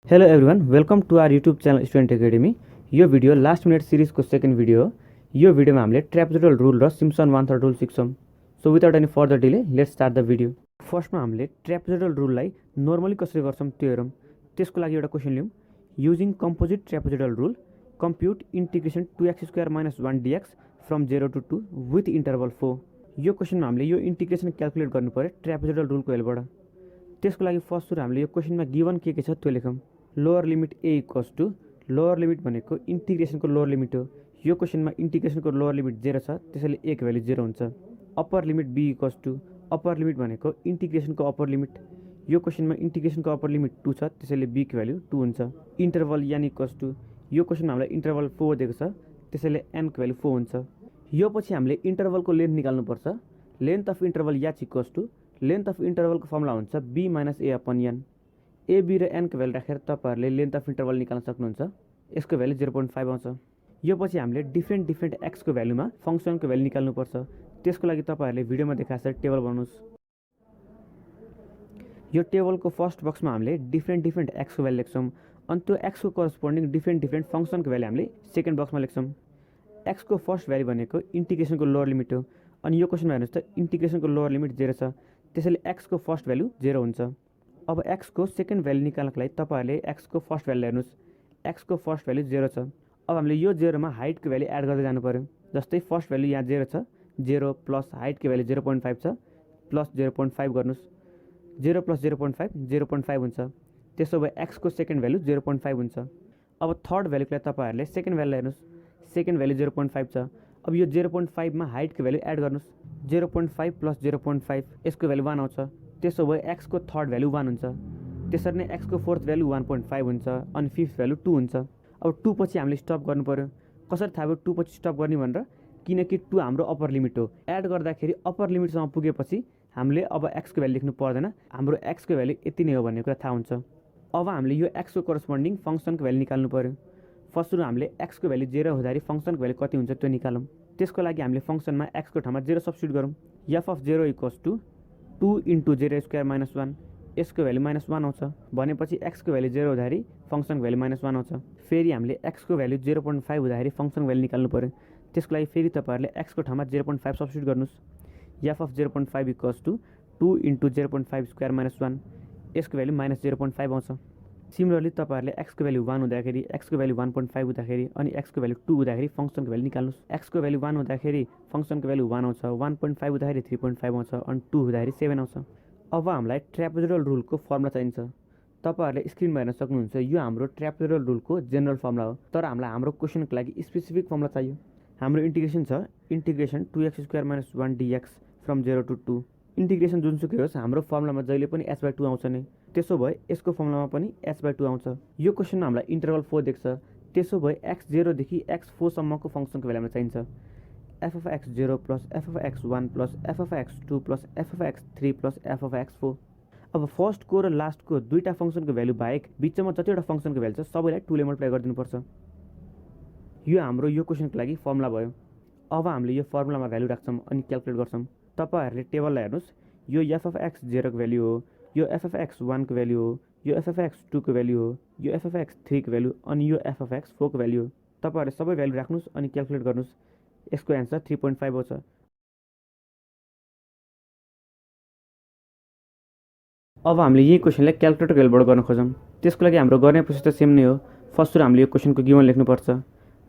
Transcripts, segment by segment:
Hello everyone welcome to our YouTube channel student academy. यो video last minute सिरिजको second video हो। यो भिडियोमा हामीले ट्र्यापेजोइडल रुल र सिम्पसन वान थर्ड रुल सिक्छौँ। So without any further delay let's start the video. फर्स्टमा हामीले ट्र्यापेजोइडल रुललाई नर्मली कसरी गर्छौँ त्यो हेरौँ। त्यसको लागि एउटा क्वेसन लियौँ। Using composite trapezoidal rule compute integration 2x² - 1 dx from 0 to 2 with interval 4। यो क्वेसनमा हामीले यो इन्टिग्रेसन क्याल्कुलेट गर्नु पर्यो ट्र्यापेजोइडल रुलको हेल्पबाट। त्यसको लागि फर्स्ट सुरु हामीले यो क्वेसनमा गिभन के छ त्यो लेखौँ। लोअर लिमिट ए इक्वल्स टू लोअर लिमिट भनेको इन्टिग्रेसनको लोअर लिमिट हो। यो क्वेसनमा इन्टिग्रेसनको लोअर लिमिट 0 छ, त्यसैले ए को भ्यालु 0 हुन्छ। Upper limit B equals to upper limit भनेको इन्टिग्रेसनको अप्पर लिमिट। यो क्वेसनमा इन्टिग्रेसनको अप्पर लिमिट 2 छ, त्यसैले बी को भ्यालु 2 हुन्छ। इन्टरभल एन इक्वल्स टू यो क्वेसनमा हामीलाई इन्टरभल 4 दिएको छ, त्यसैले एन को भ्यालु 4 हुन्छ। यो पछि हामीले इन्टरभलको लेन्थ निकाल्नुपर्छ। Length of interval each equals to length of इन्टरभलको फर्मुला हुन्छ B minus A upon N. A B र एनको भ्यालु राखेर तपाईँहरूले लेन्थ अफ इन्टरभल निकाल्न सक्नुहुन्छ। यसको भ्यालु 0.5 आउँछ। यो पछि हामीले डिफ्रेन्ट एक्सको भ्यालुमा फङ्सनको भ्यालु निकाल्नुपर्छ। त्यसको लागि तपाईँहरूले भिडियोमा देखाएको टेबल बनाउनुहोस्। यो टेबलको फर्स्ट बक्समा हामीले डिफ्रेन्ट एक्सको भ्यालु लेख्छौँ, अनि त्यो एक्सको करस्पोन्डिङ डिफ्रेन्ट फङ्सनको भ्यालु हामीले सेकेन्ड बक्समा लेख्छौँ। एक्सको फर्स्ट भ्यालु भनेको इन्टिग्रेसनको लोअर लिमिट हो, अनि यो क्वेसनमा हेर्नुहोस् त इन्टिग्रेसनको लोअर लिमिट 0 छ, त्यसैले एक्सको फर्स्ट भ्यालु 0 हुन्छ। अब एक्सको सेकेन्ड भ्यालु निकाल्नको लागि तपाईँहरूले एक्सको फर्स्ट भ्यालु हेर्नुहोस्। एक्सको फर्स्ट भ्यालु 0 छ। अब हामीले यो 0मा हाइटको भ्यालु एड गर्दै जानु पर्यो। जस्तै फर्स्ट भ्यालु यहाँ 0 छ, 0 प्लस हाइटको भ्यालु 0.5 छ, प्लस 0.5 गर्नुहोस्। 0 प्लस 0.5 0.5 हुन्छ। त्यसो भए एक्सको सेकेन्ड भ्यालु 0.5 हुन्छ। अब थर्ड भ्यालुको लागि तपाईँहरूले सेकेन्ड भ्यालु हेर्नुहोस्। सेकेन्ड भ्यालु 0.5 छ। अब यो 0.5मा हाइटको भ्यालु एड गर्नुहोस्। 0.5 प्लस 0.5 यसको भ्यालु 1 आउँछ। त्यसो भए एक्सको थर्ड भ्यालु 1 हुन्छ। त्यसरी नै एक्सको फोर्थ भ्यालु 1.5 हुन्छ, अनि फिफ्थ भ्यालु 2 हुन्छ। अब 2 पछि हामीले स्टप गर्नु पर्यो। कसरी थाहा भयो 2 पछि स्टप गर्ने भनेर? किनकि 2 हाम्रो अप्पर लिमिट हो। एड गर्दाखेरि अप्पर लिमिटसम्म पुगेपछि हामीले अब एक्सको भ्यालु लेख्नु पर्दैन, हाम्रो एक्सको भ्यालु यति नै हो भन्ने कुरा थाहा हुन्छ। अब हामीले यो एक्सको करस्पोन्डिङ फङ्सनको भ्यालु निकाल्नु पर्यो। फर्स्ट सुरु हामीले एक्सको भ्यालु 0 हुँदाखेरि फङ्सनको भ्यालु कति हुन्छ त्यो निकालौँ। त्यसको लागि हामीले फङ्सनमा एक्सको ठाउँमा 0 सब्स्टिट्युट गरौँ। एफ अफ 0 इक्वल्स टू 2 × 0² - 1 यसको भ्यालु -1 आउँछ। भनेपछि एक्सको भ्यालु 0 हुँदाखेरि फङ्सनको भ्यालु -1 आउँछ। फेरि हामीले एक्सको भ्यालु 0.5 हुँदाखेरि फङ्सनको भ्यालु निकाल्नु पर्यो। त्यसको लागि फेरि तपाईँहरूले एक्सको ठाउँमा 0.5 सब्स्टिट्युट गर्नुहोस्। एफ अफ 0.5 इक्वल्स टू 2 × 0.5² - 1 यसको भ्यालु -0.5 आउँछ। सिमिलरली तपाईँहरूले एक्सको भ्यालु 1 हुँदाखेरि, एक्सको भ्यालु 1.5 हुँदाखेरि अनि एक्सको भ्यालु 2 हुँदाखेरि फङ्सनको भ्यालु निकाल्नुहोस्। एक्सको भ्यालु 1 हुँदाखेरि फङ्सनको भ्यालु 1 आउँछ, 1.5 हुँदाखेरि 3.5 आउँछ, अनि 2 हुँदाखेरि 7 आउँछ। अब हामीलाई ट्र्यापेजोइडल रुलको फर्मुला चाहिन्छ। तपाईँहरूले स्क्रिनमा हेर्न सक्नुहुन्छ, यो हाम्रो ट्र्यापेजोइडल रुलको जेनरल फर्मुला हो। तर हामीलाई हाम्रो क्वेसनको लागि स्पेसिफिक फर्मुला चाहियो। हाम्रो इन्टिग्रेसन छ integration 2x² - 1 dx from 0 to 2। Integration जुनसुकै होस् हाम्रो फर्मुलामा जहिले पनि h/2 आउँछ नै। त्यसो भए यसको फर्मुलामा पनि h/2 आउँछ। यो क्वेसनमा हामीलाई इन्टरभल 4 देख्छ। त्यसो भए x0 देखि x4 सम्मको फङ्सनको भ्यालु हामीलाई चाहिन्छ। f of x0 plus f of x1 plus f of x2 plus f of x3 plus f of x4। अब फर्स्टको र लास्टको दुईवटा फङ्सनको भ्यालु बाहेक बिचमा जतिवटा फङ्सनको भ्यालु छ सबैलाई 2 ले मल्टिप्लाई गरिदिनुपर्छ। यो हाम्रो यो क्वेसनको लागि फर्मुला भयो। अब हामीले यो फर्मुलामा भ्यालु राख्छौँ अनि क्याल्कुलेट गर्छौँ। तपाईँहरूले टेबललाई हेर्नुहोस्। यो f of x0 को भ्यालु हो, यो f of x1 को भ्यालु हो, यो f of x2 को भ्यालु हो, यो f of x3 को भ्यालु अनि यो f of x4 को भ्यालु हो। तपाईँहरूले सबै भ्यालु राख्नुहोस् अनि क्याल्कुलेट गर्नुहोस्। यसको एन्सर 3.5 आउँछ। अब हामीले यही क्वेसनलाई क्याल्कुलेटरको हेल्पबाट गर्न खोजौँ। त्यसको लागि हाम्रो गर्ने प्रोसेस त सेम नै हो। फर्स्ट सुरु हामीले यो क्वेसनको गिभन लेख्नुपर्छ।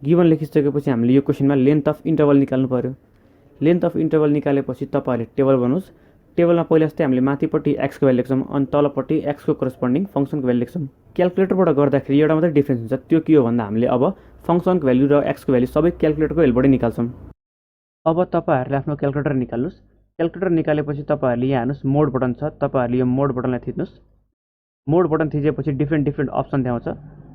गिभन लेखिसकेपछि हामीले यो क्वेसनमा लेन्थ अफ इन्टरभल निकाल्नु पर्यो। लेन्थ अफ इन्टरभल निकालेपछि तपाईँहरूले टेबल बनाउनुहोस्। टेबलमा पहिला जस्तै हामीले माथिपट्टि एक्सको भ्यालु लेख्छौँ अनि तलपट्टि एक्सको करस्पोन्डिङ फङ्सनको भ्यालु लेख्छौँ। क्याल्कुलेटरबाट गर्दाखेरि एउटा मात्रै डिफ्रेन्स हुन्छ, त्यो के हो भन्दा हामीले अब फङ्सनको भ्यालु र एक्सको भ्यालु सबै क्याल्कुलेटरको हेल्पबाटै निकाल्छौँ। अब तपाईँहरूले आफ्नो क्याल्कुलेटर निकाल्नुहोस्। क्याल्कुलेटर निकालेपछि तपाईँहरूले यहाँ हेर्नुहोस् मोड बटन छ, तपाईँहरूले यो मोड बटनलाई थिच्नुहोस्। मोड बटन थिचेपछि डिफ्रेन्ट अप्सन देखाउँछ।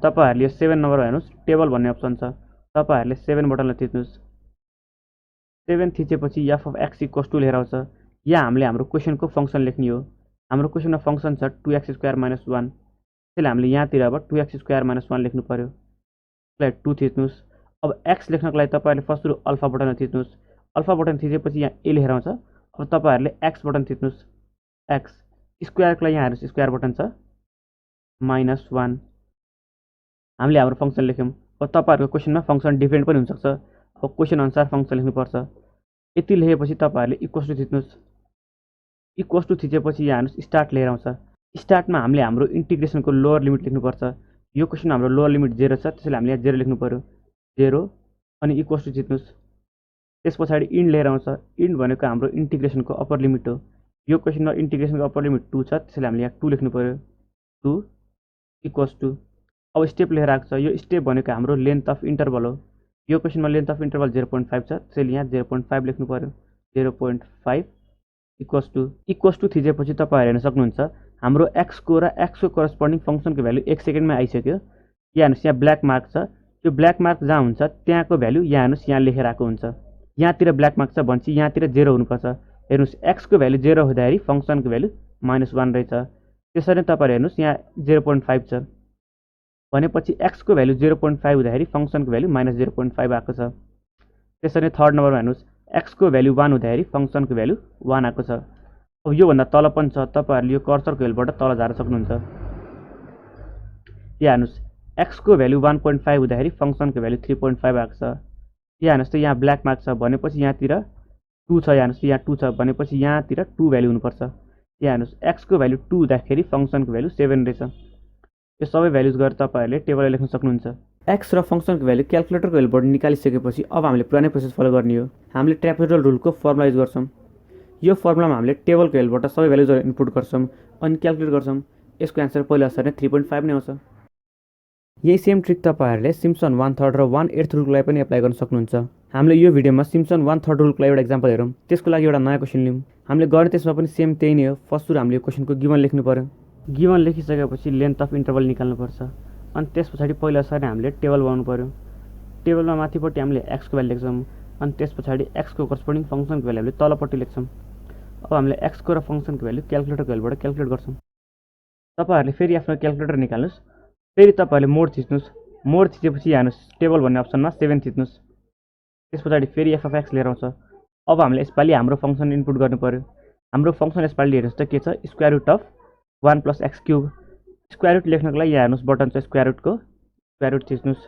तपाईँहरूले यो 7 नम्बर हेर्नुहोस्, टेबल भन्ने अप्सन छ, तपाईँहरूले 7 बटनलाई थिच्नुहोस्। 7 थिचेपछि F of X equals to लेखेर आउँछ। यहाँ हामीले हाम्रो क्वेसनको फङ्सन लेख्ने हो। हाम्रो क्वेसनमा फङ्सन छ 2x² - 1, त्यसैले हामीले यहाँतिर अब 2x² - 1 लेख्नु पर्यो। त्यसलाई 2 थिच्नुहोस्। अब एक्स लेख्नको लागि तपाईँहरूले फर्स्ट सुरु अल्फा बटन थिच्नुहोस्। अल्फा बटन थिचेपछि यहाँ ए लेखेर आउँछ। अब तपाईँहरूले एक्स बटन थिच्नुहोस्। एक्स स्क्वायरको लागि यहाँ हेर्नुहोस् स्क्वायर बटन छ -1 हामीले हाम्रो फङ्सन लेख्यौँ। अब तपाईँहरूको क्वेसनमा फङ्सन डिफ्रेन्ट पनि हुनसक्छ। अब क्वेसन अनुसार फङ्सन लेख्नुपर्छ। यति लेखेपछि तपाईँहरूले इक्वल्स टु थिच्नुहोस्। इक्वल्स टु थिचेपछि यहाँ हेर्नुहोस् स्टार्ट लेखेर आउँछ। स्टार्टमा हामीले हाम्रो इन्टिग्रेसनको लोवर लिमिट लेख्नुपर्छ। यो क्वेसनमा हाम्रो लोवर लिमिट 0 छ, त्यसैले हामीले यहाँ 0 लेख्नु पऱ्यो। 0 अनि इक्वल्स टु थिच्नुहोस्। त्यस पछाडि इन्ड लिएर आउँछ। इन्ड भनेको हाम्रो इन्टिग्रेसनको अप्पर लिमिट हो। यो क्वेसनमा इन्टिग्रेसनको अप्पर लिमिट 2 छ, त्यसैले हामीले यहाँ 2 लेख्नु पऱ्यो। 2 इक्वल्स टु अब स्टेप लेखेर आएको छ। यो स्टेप भनेको हाम्रो लेन्थ अफ इन्टरभल हो। यो क्वेसनमा लेन्थ अफ इन्टरभल 0.5 छ, त्यसैले यहाँ 0.5 लेख्नु पऱ्यो। 0.5 इक्वल्स टु थिचेपछि तपाईँ हेर्न सक्नुहुन्छ हाम्रो एक्सको र एक्सको करस्पोन्डिङ फङ्सनको भ्यालु 1 सेकेन्डमा आइसक्यो। यहाँ हेर्नुहोस् यहाँ ब्ल्याक मार्क छ। यो ब्ल्याक मार्क जहाँ हुन्छ त्यहाँको भ्यालु यहाँ हेर्नुहोस् यहाँ लेखेर आएको हुन्छ। यहाँतिर ब्ल्याक मार्क छ भनेपछि यहाँतिर 0 हुनुपर्छ। हेर्नुहोस् एक्सको भ्यालु 0 हुँदाखेरि फङ्सनको भ्यालु -1 रहेछ। त्यसरी तपाईँहरू हेर्नुहोस् यहाँ 0.5 छ भनेपछि एक्सको भ्यालु 0.5 हुँदाखेरि फङ्सनको भ्यालु -0.5 आएको छ। त्यसरी थर्ड नम्बरमा हेर्नुहोस् एक्सको भ्यालु 1 हुँदाखेरि फङ्सनको भ्यालु 1 आएको छ। अब योभन्दा तल पनि छ, तपाईँहरूले यो कर्सरको हेलबाट तल झार्न सक्नुहुन्छ। यहाँ हेर्नुहोस् एक्सको भ्यालु 1.5 हुँदाखेरि फङ्सनको भ्यालु 3.5 आएको छ। यहाँ हेर्नुहोस् त यहाँ ब्ल्याक मार्क छ भनेपछि यहाँतिर 2 छ। यहाँ हेर्नुहोस् यहाँ 2 छ भनेपछि यहाँतिर 2 भ्यालु हुनुपर्छ। यहाँ हेर्नुहोस् एक्सको भ्यालु 2 हुँदाखेरि फङ्सनको भ्यालु 7 रहेछ। यो सबै भ्यालुज गरेर तपाईँहरूले टेबलमा लेख्न सक्नुहुन्छ। एक्स र फङ्सनको भ्यालु क्यालकुलेटरको हेल्पबाट निकालिसकेपछि अब हामीले पुरानै प्रोसेस फलो गर्ने हो। हामीले ट्रापेजोइडल रुलको फर्मुला युज गर्छौँ। यो फर्मुलामा हामीले टेबलको हेल्पबाट सबै भ्यालुजहरू इनपुट गर्छौँ अनि क्यालकुलेट गर्छौँ। यसको एन्सर पहिला असर नै 3.5 नै आउँछ। यही सेम ट्रिक तपाईँहरूले सिम्पसन 1/3 र 1/8 रुललाई पनि एप्लाई गर्न सक्नुहुन्छ। हामीले यो भिडियोमा सिम्पसन 1/3 रुलको लागि एउटा एक्जाम्पल हेरौँ। त्यसको लागि एउटा नयाँ क्वेसन लियौँ। हामीले गर्ने त्यसमा पनि सेम त्यही नै हो। फर्स्ट सुरु हामीले क्वेसनको गिभन लेख्नु पर्यो। गिभन लेखिसकेपछि लेन्थ अफ इन्टरभल निकाल्नुपर्छ अनि त्यस पछाडि पहिला असर हामीले टेबल बनाउनु पर्यो। टेबलमा माथिपट्टि हामीले एक्सको भ्यालु लेख्छौँ अनि त्यस पछाडि एक्सको करस्पोन्डिङ फङ्सनको भ्यालु हामीले तलपट्टि लेख्छौँ। अब हामीले एक्सको र फङ्सनको भ्यालु क्यालकुलेटरको भ्यालुबाट क्यालकुलेट गर्छौँ। तपाईँहरूले फेरि आफ्नो क्यालकुलेटर निकाल्नुहोस्। फेरि तपाईँहरूले मोड थिच्नुहोस्। मोड थिचेपछि हेर्नुहोस् टेबल भन्ने अप्सनमा 7 थिच्नुहोस्। त्यस पछाडि फेरि एफ अफ एक्स लिएर आउँछ। अब हामीले यसपालि हाम्रो फङ्सन इनपुट गर्नु पर्यो। हाम्रो फङ्सन यसपालि हेर्नुहोस् त के छ, square root of 1 + x³ square root लेख्नको लागि यहाँ हेर्नुहोस् बटन छ स्क्वायर रुटको, स्क्वायर रुट थिच्नुहोस्।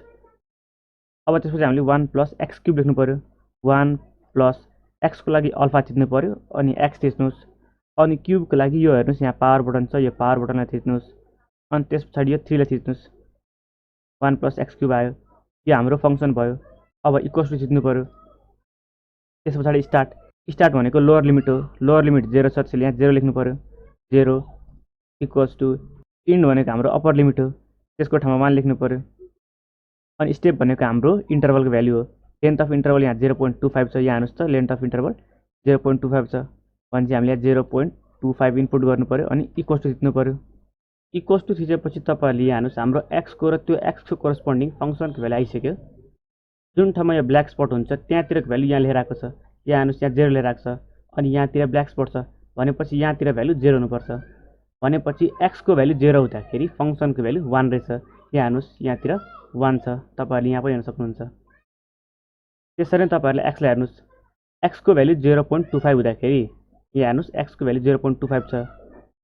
अब त्यसपछि हामीले 1 + x³ लेख्नु पर्यो। 1 + x को लागि अल्फा थिच्नु पर्यो अनि x थिच्नुहोस् अनि क्युबको लागि यो हेर्नुहोस् यहाँ पावर बटन छ, यो पावर बटनलाई थिच्नुहोस् अनि त्यस पछाडि यो 3 लाई थिच्नुहोस्। 1 + x³ आयो। यो हाम्रो फङ्सन भयो। अब इक्वल्स टु थिच्नु पर्यो। त्यस पछाडि स्टार्ट भनेको लोवर लिमिट हो। लोवर लिमिट 0 छ, त्यसैले यहाँ 0 लेख्नु पर्यो। 0 इक्वल्स टु इन्ड भनेको हाम्रो अप्पर लिमिट हो, त्यसको ठाउँमा 1 लेख्नु पर्यो अनि स्टेप भनेको हाम्रो इन्टरभलको भ्यालु हो। लेन्थ अफ इन्टरभल यहाँ 0.25 छ। यहाँ हेर्नुहोस् त लेन्थ अफ इन्टरभल 0.25 छ भनेपछि हामीले यहाँ 0.25 इनपुट गर्नु पर्यो अनि इक्वल्स टु थिच्नु पर्यो। इक्वल्स टु थिचेपछि तपाईँहरूले यहाँ हेर्नुहोस् हाम्रो एक्सको र त्यो एक्सको करस्पोन्डिङ फङ्सनको भ्यालु आइसक्यो। जुन ठाउँमा यो ब्ल्याक स्पट हुन्छ त्यहाँतिरको भ्यालु यहाँ लेखेर आएको छ। यहाँ हेर्नुहोस् यहाँ 0 लेखेर आएको छ अनि यहाँतिर ब्ल्याक स्पट छ भनेपछि यहाँतिर भ्यालु 0 हुनुपर्छ। भनेपछि एक्सको भ्यालु 0 हुँदाखेरि फङ्सनको भ्यालु 1 रहेछ। यहाँ हेर्नुहोस् यहाँतिर 1 छ, तपाईँहरूले यहाँ पनि हेर्न सक्नुहुन्छ। त्यसरी नै तपाईँहरूले एक्सलाई हेर्नुहोस्। एक्सको भ्यालु 0.25 हुँदाखेरि यहाँ हेर्नुहोस् एक्सको भ्यालु 0.25 छ।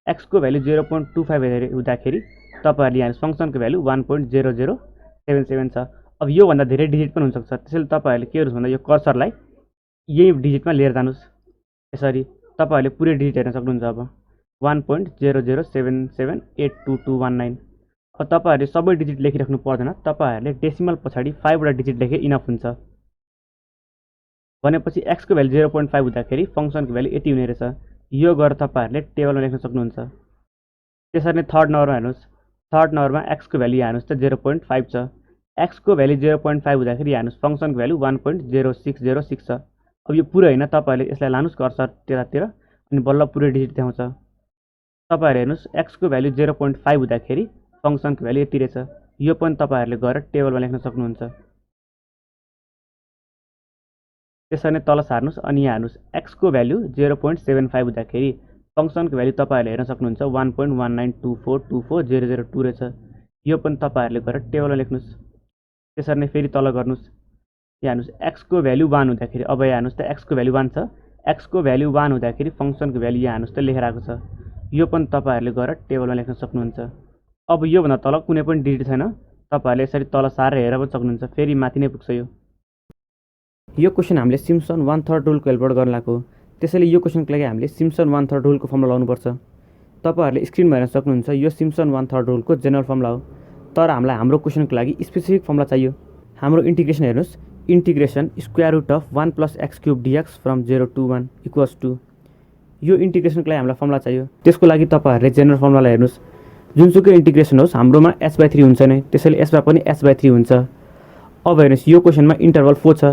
एक्सको भ्यालु 0.25 हुँदाखेरि तपाईँहरूले यहाँ फङ्सनको भ्यालु 1.0077 छ। अब योभन्दा धेरै डिजिट पनि हुनसक्छ, त्यसैले तपाईँहरूले के गर्नुहोस् भन्दा यो कर्सरलाई यही डिजिटमा लिएर जानुहोस्। यसरी तपाईँहरूले पुरै डिजिट हेर्न सक्नुहुन्छ। अब 1.0077822219। अब तपाईँहरूले सबै डिजिट लेखिराख्नु पर्दैन, तपाईँहरूले डेसिमल पछाडि 5 वटा डिजिट लेखे इनफ हुन्छ। भनेपछि एक्सको भ्यालु 0.5 हुँदाखेरि फङ्सनको भ्यालु यति हुने रहेछ। यो गरेर तपाईँहरूले टेबलमा लेख्न सक्नुहुन्छ। त्यसरी नै थर्ड नम्बरमा हेर्नुहोस्। थर्ड नम्बरमा एक्सको भ्यालु यहाँ हेर्नुहोस् त 0.5 छ। एक्सको भ्यालु 0.5 हुँदाखेरि यहाँ हेर्नुहोस् फङ्सनको भ्यालु 1.0606 छ। अब यो पुरै होइन, तपाईँहरूले यसलाई लानुहोस् कर्सर त्यतातिर अनि बल्ल पुरै डिजिट देखाउँछ। तपाईँहरू हेर्नुहोस् एक्सको भ्यालु 0.5 हुँदाखेरि फङ्सनको भ्यालु यति रहेछ। यो पनि तपाईँहरूले गएर टेबलमा लेख्न सक्नुहुन्छ। त्यसरी नै तल सार्नुहोस् अनि यहाँ हेर्नुहोस् एक्सको भ्यालु 0.75 हुँदाखेरि फङ्सनको भ्यालु तपाईँहरूले हेर्न सक्नुहुन्छ 1.1924240002 रहेछ। यो पनि तपाईँहरूले गएर टेबलमा लेख्नुहोस्। त्यसरी नै फेरि तल गर्नुहोस्। यहाँ हेर्नुहोस् एक्सको भ्यालु 1 हुँदाखेरि अब यहाँ हेर्नुहोस् त एक्सको भ्यालु 1 छ। एक्सको भ्यालु 1 हुँदाखेरि फङ्सनको भ्यालु यहाँ हेर्नुहोस् त लेखेर आएको छ। यो पनि तपाईँहरूले गएर टेबलमा लेख्न सक्नुहुन्छ। अब योभन्दा तल कुनै पनि डिजिट छैन, तपाईँहरूले यसरी तल सारेर हेरेर पनि सक्नुहुन्छ। फेरि माथि नै पुग्छ यो क्वेसन हामीले सिम्पसन 1/3 रुलको हेल्पबाट गर्न लागेको हो। त्यसैले यो क्वेसनको लागि हामीले सिम्पसन 1/3 रुलको फर्मुला लाउनुपर्छ। तपाईँहरूले स्क्रिनमा हेर्न सक्नुहुन्छ यो सिम्पसन 1/3 रुलको जेनरल फर्मुला हो। तर हामीलाई हाम्रो क्वेसनको लागि स्पेसिफिक फर्मुला चाहियो। हाम्रो इन्टिग्रेसन हेर्नुहोस्, integration square root of 1 + x³ dx from 0 to 1 equals to यो इन्टिग्रेसनको लागि हामीलाई फर्मुला चाहियो। त्यसको लागि तपाईँहरूले जेनरल फर्मुला हेर्नुहोस्, जुनसुकै इन्टिग्रेसन होस् हाम्रोमा h/3 हुन्छ नै, त्यसैले यसमा पनि h/3 हुन्छ। अब हेर्नुहोस् यो क्वेसनमा इन्टरभल 4 छ,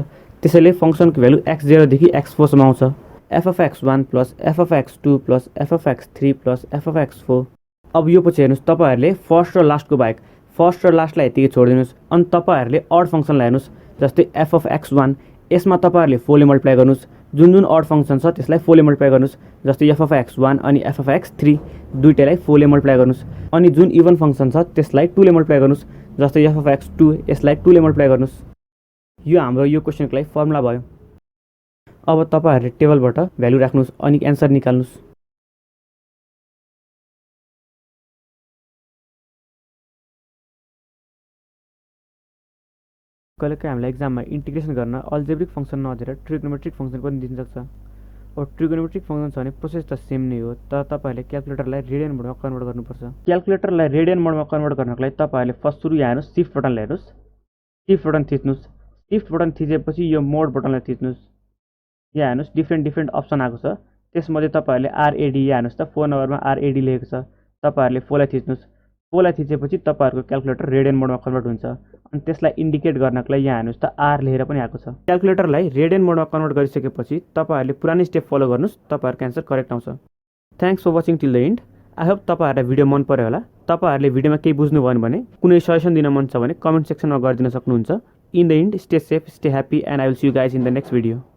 त्यसैले फङ्सनको भ्यालु x0 देखि x4 सम्म आउँछ। f(x1) + f(x2) + f(x3) + f(x4). अब यो पछि हेर्नुहोस्, तपाईँहरूले फर्स्ट र लास्टको बाहेक फर्स्ट र लास्टलाई यतिकै छोडिदिनुहोस्। अनि तपाईँहरूले अड फङ्सनलाई हेर्नुहोस्, जस्तै f(x1) यसमा तपाईँहरूले 4 ले मल्टिप्लाई गर्नुहोस्। जुन अड फङ्सन छ त्यसलाई 4 ले मल्टिप्लाई गर्नुहोस्, जस्तै f(x1) अनि f(x3) दुईटैलाई 4 ले मल्टिप्लाई गर्नुहोस्। अनि जुन इभन फङ्सन छ त्यसलाई 2 ले मल्टिप्लाई गर्नुहोस्, जस्तै f(x2) यसलाई 2 ले मल्टिप्लाई गर्नुहोस्। यो हाम्रो यो क्वेसनको लागि फर्मुला भयो। अब तपाईँहरूले टेबलबाट भ्यालु राख्नुहोस् अनि एन्सर निकाल्नुहोस्। कहिलेकाहीँ हामीलाई एक्जाममा इन्टिग्रेसन गर्न अल्जेब्रिक फङ्सन नदिएर ट्रिग्नोमेट्रिक फङ्सन पनि दिन सक्छ। अब ट्रिग्नोमेट्रिक फङ्सन छ भने प्रोसेस त सेम नै हो, तर तपाईँहरूले क्यालकुलेटरलाई रेडियन मोडमा कन्भर्ट गर्नुपर्छ। क्यालकुलेटरलाई रेडियन मोडमा कन्भर्ट गर्नको लागि तपाईँहरूले फर्स्ट सुरु यहाँ हेर्नुहोस्, सिफ्ट बटनलाई हेर्नुहोस्, सिफ्ट बटन थिच्नुहोस्। सिफ्ट बटन थिचेपछि यो मोड बटनलाई थिच्नुहोस्। यहाँ हेर्नुहोस् डिफ्रेन्ट अप्सन आएको छ, त्यसमध्ये तपाईँहरूले RAD यहाँ हेर्नुहोस् त 4 नम्बरमा RAD लेखेको छ, तपाईँहरूले 4 लाई थिच्नुहोस्। 4 लाई थिचेपछि तपाईँहरूको क्यालकुलेटर रेडियन मोडमा कन्भर्ट हुन्छ। अनि त्यसलाई इन्डिकेट गर्नको लागि यहाँ हेर्नुहोस् त R लेखेर पनि आएको छ। क्यालकुलेटरलाई रेडियन मोडमा कन्भर्ट गरिसकेपछि तपाईँहरूले पुरानै स्टेप फलो गर्नुहोस्, तपाईँहरूको एन्सर करेक्ट आउँछ। Thanks for watching till the end. I hope तपाईँहरूलाई भिडियो मन पर्यो होला। तपाईँहरूले भिडियोमा केही बुझ्नुभयो भने कुनै सजेसन दिन मन छ भने कमेन्ट सेक्सनमा गरिदिन सक्नुहुन्छ। In the and, stay safe, stay happy, and I will see you guys in the next video.